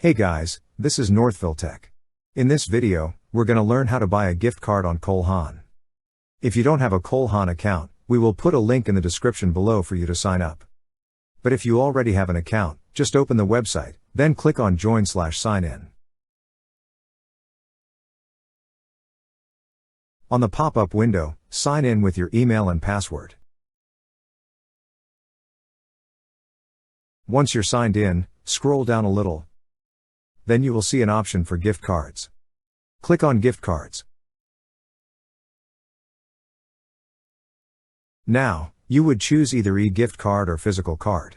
Hey guys, this is Northville Tech. In this video, we're going to learn how to buy a gift card on Cole Haan. If you don't have a Cole Haan account, we will put a link in the description below for you to sign up. But if you already have an account, just open the website, then click on Join/Sign In. On the pop-up window, sign in with your email and password. Once you're signed in, scroll down a little. Then you will see an option for gift cards. Click on Gift Cards. Now, you would choose either e-gift card or physical card.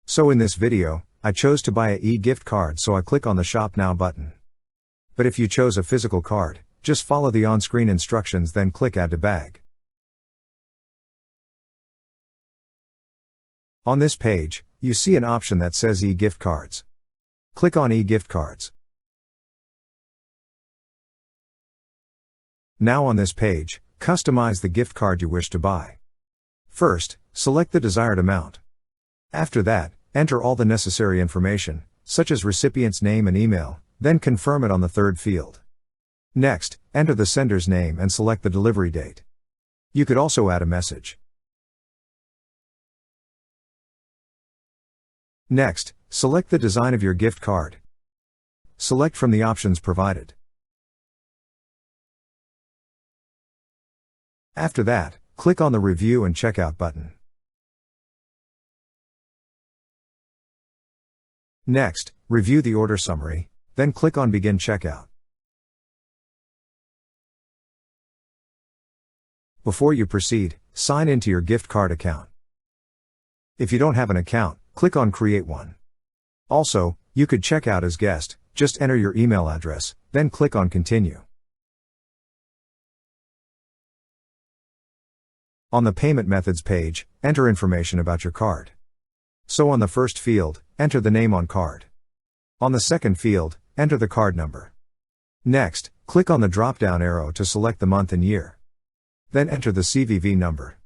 So in this video, I chose to buy a e-gift card, so I click on the Shop Now button. But if you chose a physical card, just follow the on-screen instructions, then click Add to Bag. On this page, you see an option that says e-gift cards. Click on e-gift cards. Now on this page, customize the gift card you wish to buy. First, select the desired amount. After that, enter all the necessary information, such as recipient's name and email, then confirm it on the third field. Next, enter the sender's name and select the delivery date. You could also add a message. Next, select the design of your gift card. Select from the options provided. After that, click on the Review and Checkout button. Next, review the order summary, then click on Begin Checkout. Before you proceed, sign into your gift card account. If you don't have an account, click on Create One. Also, you could check out as guest, just enter your email address, then click on Continue. On the Payment Methods page, enter information about your card. So on the first field, enter the name on card. On the second field, enter the card number. Next, click on the drop-down arrow to select the month and year. Then enter the CVV number.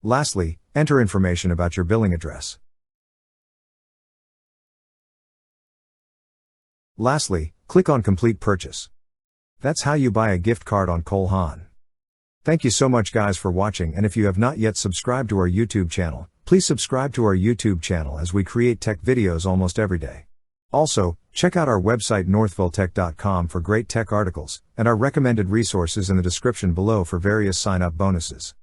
Lastly, enter information about your billing address. Lastly, click on Complete Purchase. That's how you buy a gift card on Cole Haan. Thank you so much guys for watching, and if you have not yet subscribed to our YouTube channel, please subscribe to our YouTube channel as we create tech videos almost every day. Also, check out our website northvilletech.com for great tech articles, and our recommended resources in the description below for various sign-up bonuses.